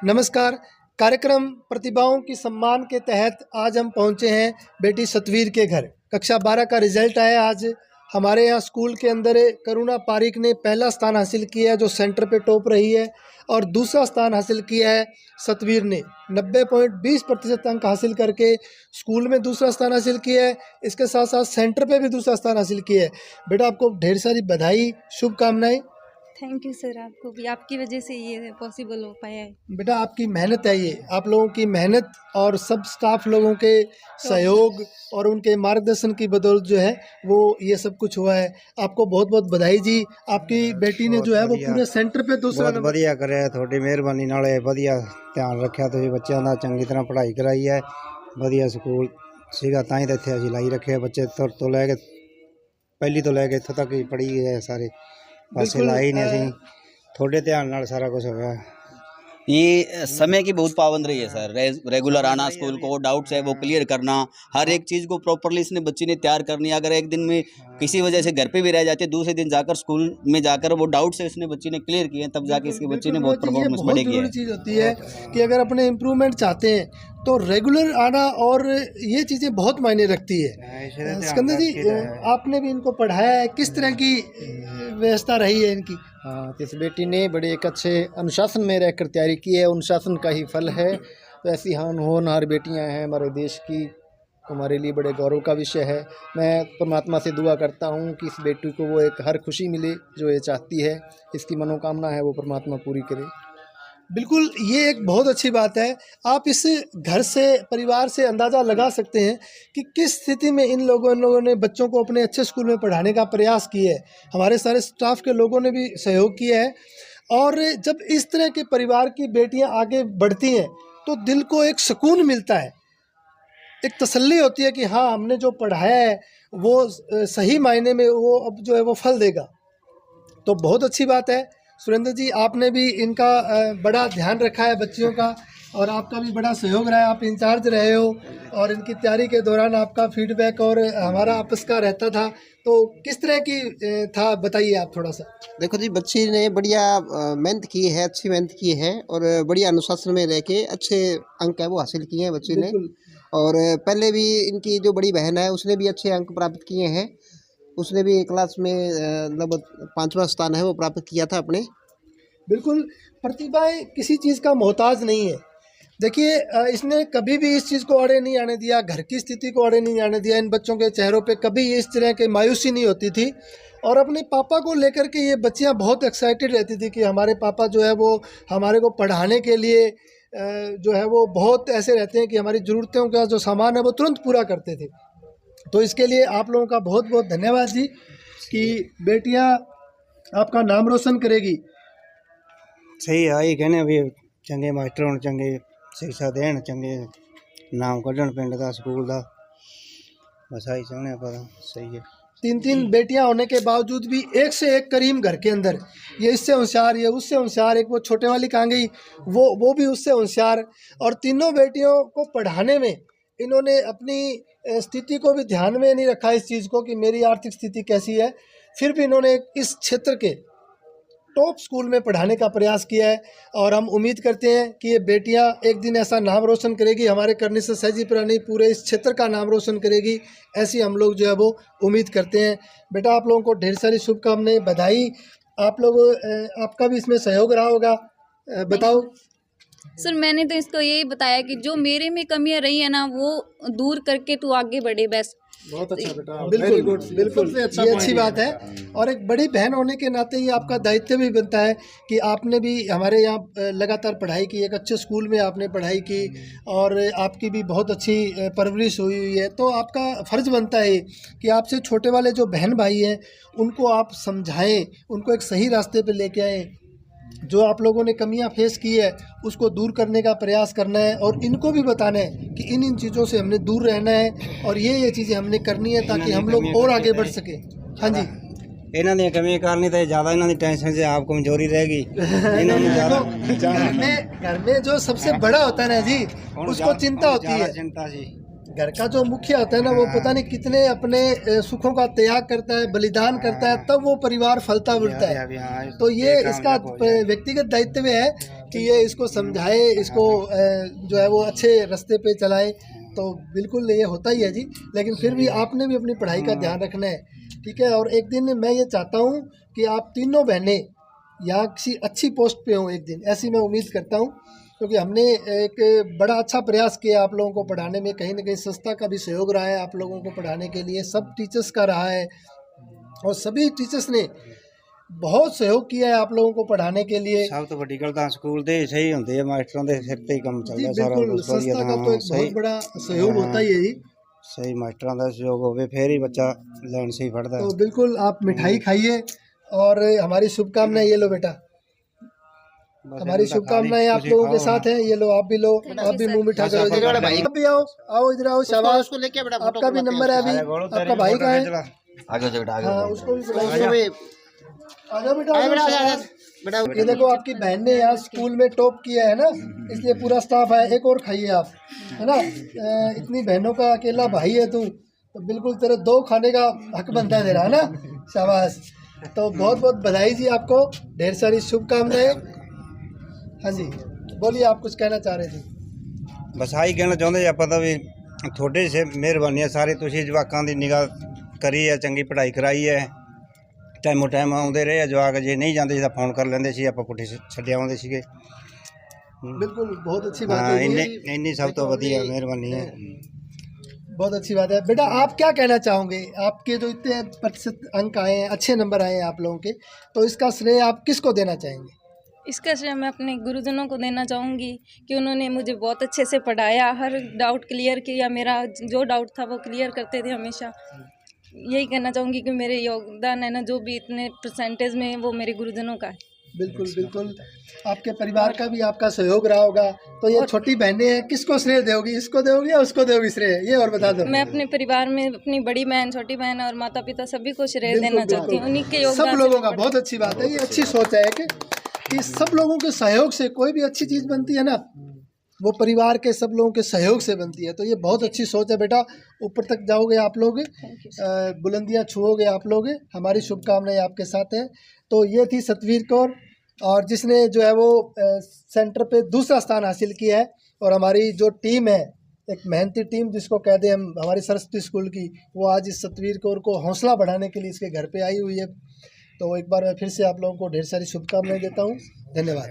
नमस्कार। कार्यक्रम प्रतिभाओं की सम्मान के तहत आज हम पहुंचे हैं बेटी सतवीर के घर। कक्षा 12 का रिजल्ट आया आज। हमारे यहाँ स्कूल के अंदर करुणा पारिक ने पहला स्थान हासिल किया है, जो सेंटर पे टॉप रही है, और दूसरा स्थान हासिल किया है सतवीर ने 90.20% अंक हासिल करके स्कूल में दूसरा स्थान हासिल किया है। इसके साथ साथ सेंटर पे भी दूसरा स्थान हासिल किया है। बेटा, आपको ढेर सारी बधाई, शुभकामनाएं। थैंक यू सर, आपको भी, आपकी वजह से ये पॉसिबल हो पाया है। बेटा, आपकी मेहनत है ये, आप लोगों की मेहनत और सब स्टाफ लोगों के सहयोग और उनके मार्गदर्शन की बदौलत जो है वो ये सब कुछ हुआ है। आपको बहुत बहुत बधाई जी। आपकी बेटी ने जो है वो पूरे सेंटर पे दूसरा बहुत ਵਧੀਆ ਕਰਿਆ ਤੁਹਾਡੀ ਮਿਹਰਬਾਨੀ ਨਾਲ। ਵਧੀਆ ਧਿਆਨ ਰੱਖਿਆ ਤੁਸੀਂ ਬੱਚਿਆਂ ਦਾ, ਚੰਗੀ ਤਰ੍ਹਾਂ ਪੜ੍ਹਾਈ ਕਰਾਈ ਹੈ। ਵਧੀਆ ਸਕੂਲ ਸੀਗਾ ਤਾਂ ਹੀ ਤਾਂ ਇੱਥੇ ਅਸੀਂ ਲਾਈ ਰੱਖੇ ਬੱਚੇ ਤੋਂ ਲੈ ਕੇ ਪਹਿਲੀ ਤੋਂ ਲੈ ਕੇ ਇੱਥੋਂ ਤੱਕ ਹੀ ਪੜ੍ਹੀ ਗਏ ਸਾਰੇ ਪਾਸੇ ਲਾਈ ਨੇ ਅਸੀਂ। ਤੁਹਾਡੇ ਧਿਆਨ ਨਾਲ ਸਾਰਾ ਕੁਝ ਹੋਇਆ। ये समय की बहुत पाबंद रही है सर। रेगुलर आना, स्कूल को डाउट्स है वो क्लियर करना, हर एक चीज़ को प्रॉपरली इसने बच्ची ने तैयार करनी है। अगर एक दिन में किसी वजह से घर पे भी रह जाते, दूसरे दिन जाकर स्कूल में जाकर वो डाउट्स है इसने बच्ची ने क्लियर किए, तब जाके इसकी बच्ची ने बहुत परफॉर्मेंस बढ़ेगी। बहुत चीज़ होती है कि अगर अपने इम्प्रूवमेंट चाहते हैं तो रेगुलर आना, और ये चीज़ें बहुत मायने रखती है। सिकंदर जी, आपने भी इनको पढ़ाया है, किस तरह की व्यवस्था रही है इनकी? हाँ, इस बेटी ने बड़े एक अच्छे अनुशासन में रहकर तैयारी की है। अनुशासन का ही फल है। तो ऐसी होनहार बेटियां हैं हमारे देश की, हमारे लिए बड़े गौरव का विषय है। मैं परमात्मा से दुआ करता हूँ कि इस बेटी को वो एक हर खुशी मिले जो ये चाहती है, इसकी मनोकामना है वो परमात्मा पूरी करे। बिल्कुल, ये एक बहुत अच्छी बात है। आप इस घर से, परिवार से अंदाज़ा लगा सकते हैं कि किस स्थिति में इन लोगों ने बच्चों को अपने अच्छे स्कूल में पढ़ाने का प्रयास किया है। हमारे सारे स्टाफ के लोगों ने भी सहयोग किया है, और जब इस तरह के परिवार की बेटियां आगे बढ़ती हैं तो दिल को एक सुकून मिलता है, एक तसल्ली होती है कि हाँ, हमने जो पढ़ाया है वो सही मायने में वो अब जो है वो फल देगा। तो बहुत अच्छी बात है। सुरेंद्र जी, आपने भी इनका बड़ा ध्यान रखा है बच्चियों का, और आपका भी बड़ा सहयोग रहा है। आप इंचार्ज रहे हो और इनकी तैयारी के दौरान आपका फीडबैक और हमारा आपस का रहता था। तो किस तरह की था, बताइए आप थोड़ा सा। देखो जी, बच्ची ने बढ़िया मेहनत की है, अच्छी मेहनत की है, और बढ़िया अनुशासन में रह के अच्छे अंक है वो हासिल किए हैं बच्ची ने। और पहले भी इनकी जो बड़ी बहन है उसने भी अच्छे अंक प्राप्त किए हैं। उसने भी क्लास में लगभग 5वां स्थान है वो प्राप्त किया था अपने। बिल्कुल, प्रतिभाएं किसी चीज़ का मोहताज नहीं है। देखिए, इसने कभी भी इस चीज़ को आड़े नहीं आने दिया, घर की स्थिति को आड़े नहीं आने दिया। इन बच्चों के चेहरों पे कभी इस तरह के मायूसी नहीं होती थी, और अपने पापा को लेकर के ये बच्चियां बहुत एक्साइटेड रहती थी कि हमारे पापा जो है वो हमारे को पढ़ाने के लिए जो है वो बहुत ऐसे रहते हैं कि हमारी ज़रूरतों का जो सामान है वो तुरंत पूरा करते थे। तो इसके लिए आप लोगों का बहुत बहुत धन्यवाद जी, कि बेटियां आपका नाम रोशन करेगी। सही है, ये कहने भी चंगे मास्टर होने, चंगे शिक्षा देन, चंगे नाम कढ़न पिंड का, स्कूल का, बस आई चाहने पर। सही है। 3 बेटियां होने के बावजूद भी एक से एक करीम घर के अंदर, ये इससे होशियार, ये उससे होशियार, एक वो छोटे वाली कहाँ गई, वो भी उससे होशियार। और तीनों बेटियों को पढ़ाने में इन्होंने अपनी स्थिति को भी ध्यान में नहीं रखा, इस चीज़ को कि मेरी आर्थिक स्थिति कैसी है। फिर भी इन्होंने इस क्षेत्र के टॉप स्कूल में पढ़ाने का प्रयास किया है, और हम उम्मीद करते हैं कि ये बेटियां एक दिन ऐसा नाम रोशन करेगी, हमारे करने से सहजीपुरा नहीं पूरे इस क्षेत्र का नाम रोशन करेगी, ऐसी हम लोग जो है वो उम्मीद करते हैं। बेटा, आप लोगों को ढेर सारी शुभकामनाएं, बधाई। आप लोग, आपका भी इसमें सहयोग रहा होगा, बताओ। सर, मैंने तो इसको यही बताया कि जो मेरे में कमियां रही है ना वो दूर करके तू आगे बढ़े, बस। बहुत अच्छा बेटा, बिल्कुल बिल्कुल, ये अच्छी बात है। और एक बड़ी बहन होने के नाते ये आपका दायित्व भी बनता है कि आपने भी हमारे यहाँ लगातार पढ़ाई की, एक अच्छे स्कूल में आपने पढ़ाई की, और आपकी भी बहुत अच्छी परवरिश हुई है। तो आपका फ़र्ज़ बनता है कि आपसे छोटे वाले जो बहन भाई हैं उनको आप समझाएं, उनको एक सही रास्ते पर लेके आएँ। जो आप लोगों ने कमियां फेस की है उसको दूर करने का प्रयास करना है, और इनको भी बताना है कि इन चीज़ों से हमने दूर रहना है, और ये चीज़ें हमने करनी है ताकि हम लोग और आगे बढ़ सके। हाँ जी, इन्हों दी कमी करनी तो ज़्यादा इन्हों दी टेंशन से आप कमजोरी रहेगी। घर में जो सबसे बड़ा होता है ना जी, उसको चिंता होती है। चिंता जी, घर का जो मुखिया होता है ना, वो पता नहीं कितने अपने सुखों का त्याग करता है, बलिदान करता है, तब वो परिवार फलता फूलता है। तो ये इसका व्यक्तिगत दायित्व है कि ये इसको समझाए, इसको जो है वो अच्छे रास्ते पे चलाए, तो बिल्कुल ये होता ही है जी। लेकिन फिर भी आपने भी अपनी पढ़ाई का ध्यान रखना है, ठीक है। और एक दिन मैं ये चाहता हूँ कि आप तीनों बहनें यहाँ किसी अच्छी पोस्ट पे हों एक दिन, ऐसी मैं उम्मीद करता हूँ, क्योंकि हमने एक बड़ा अच्छा प्रयास किया आप लोगों को पढ़ाने में। कहीं ना कहीं संस्था का भी सहयोग रहा है आप लोगों को पढ़ाने के लिए, सब टीचर्स का रहा है, और सभी टीचर्स ने बहुत सहयोग किया है आप लोगों को पढ़ाने के लिए। ਸਭ ਤੋਂ ਵੱਡੀ ਗੱਲ ਤਾਂ ਸਕੂਲ ਦੇ ਸਹੀ ਹੁੰਦੇ ਆ, ਮਾਸਟਰਾਂ ਦੇ ਸਿਰ ਤੇ ਹੀ ਕੰਮ जी ਚੱਲਦਾ ਸਾਰਾ बिल्कुल, ਕੁਛ ਵਧੀਆ संस्था का तो एक बहुत बड़ा सहयोग होता ही है जी। ਸਹੀ ਮਾਸਟਰਾਂ ਦਾ ਸਹਿਯੋਗ ਹੋਵੇ ਫੇਰ ਹੀ ਬੱਚਾ ਲਾਈਨ ਸਹੀ ਫੜਦਾ तो बिल्कुल आप मिठाई खाइए, और हमारी शुभकामनाएं, ये लो बेटा, हमारी शुभकामनाएं आप लोगों के साथ हैं, ये लो आप भी लो, आप भी मुंह मीठा करो। इधर वाला भाई। आप भी आओ, आओ इधर आओ, शाबाश। उसको लेके बेटा आपका भी नंबर है अभी, आपका भाई का है, आगे हो जाओ बेटा, आगे हाँ हो जाओ। उसको भी उसको बुलाओ। भी आ जाओ बेटा, आ जाओ, शाबाश। बेटा ये देखो आपकी बहन ने यहाँ स्कूल में टॉप किया है ना, इसलिए पूरा स्टाफ है। एक और खाइए आप, है ना। इतनी बहनों का अकेला भाई है तू, तो बिल्कुल तेरे 2 खाने का हक बनता है तेरा, है ना। शाबाश। तो बहुत बहुत बधाई जी आपको, ढेर सारी शुभकामनाएं। हाँ जी, बोलिए, आप कुछ कहना चाह रहे थे। ਬਸ ਆਹੀ ਕਹਿਣਾ ਚਾਹੁੰਦੇ ਆਪਾਂ ਤਾਂ ਵੀ ਤੁਹਾਡੇ ਸੇ ਮਿਹਰਬਾਨੀ ਹੈ ਸਾਰੇ, ਤੁਸੀਂ ਜਵਾਕਾਂ ਦੀ ਨਿਗਾਹ ਕਰੀ ਹੈ, ਚੰਗੀ ਪੜ੍ਹਾਈ ਕਰਾਈ ਹੈ, ਟਾਈਮੋ ਟਾਈਮ ਆਉਂਦੇ ਰਹੇ ਆ ਜਵਾਕ, ਜੇ ਨਹੀਂ ਜਾਂਦੇ ਸੀ ਤਾਂ ਫੋਨ ਕਰ ਲੈਂਦੇ ਸੀ, ਆਪਾਂ ਪੁੱਠੇ ਛੱਡ ਆਉਂਦੇ ਸੀਗੇ। बिल्कुल, बहुत अच्छी बात ਹਾਂ है ਇੰਨੇ जी, ਇੰਨੀ ਸਭ ਤੋਂ ਵਧੀਆ ਮਿਹਰਬਾਨੀ ਹੈ। बहुत अच्छी बात है। बेटा आप क्या कहना चाहोगे, आपके जो इतने प्रतिशत अंक आए हैं, अच्छे नंबर आए हैं आप लोगों के, तो इसका श्रेय आप किसको देना चाहेंगे। इसका श्रेय मैं अपने गुरुजनों को देना चाहूँगी कि उन्होंने मुझे बहुत अच्छे से पढ़ाया, हर डाउट क्लियर किया, मेरा जो डाउट था वो क्लियर करते थे हमेशा। यही कहना चाहूँगी कि मेरे योगदान है ना, जो भी इतने परसेंटेज में, वो मेरे गुरुजनों का है। बिल्कुल बिल्कुल, आपके परिवार का भी आपका सहयोग रहा होगा। तो ये छोटी बहनें हैं, किसको श्रेय दोगी, इसको दोगी या उसको दोगी श्रेय, ये और बता दो। मैं अपने परिवार में अपनी बड़ी बहन, छोटी बहन और माता पिता सभी को श्रेय बिल्कुल, देना चाहती हूँ, उन्हीं के सब योगदान से लोगों मैं का, पढ़ी। बहुत अच्छी बात है, ये अच्छी सोच है कि सब लोगों के सहयोग से कोई भी अच्छी चीज़ बनती है ना, वो परिवार के सब लोगों के सहयोग से बनती है। तो ये बहुत अच्छी सोच है बेटा, ऊपर तक जाओगे आप लोग, बुलंदियां छुओगे आप लोग, हमारी शुभकामनाएं आपके साथ हैं। तो ये थी सतवीर कौर, और जिसने जो है वो सेंटर पे दूसरा स्थान हासिल किया है। और हमारी जो टीम है, एक मेहनती टीम जिसको कहते हैं हम, हमारी सरस्वती स्कूल की, वो आज इस सतवीर कौर को हौसला बढ़ाने के लिए इसके घर पे आई हुई है। तो एक बार मैं फिर से आप लोगों को ढेर सारी शुभकामनाएं देता हूँ। धन्यवाद।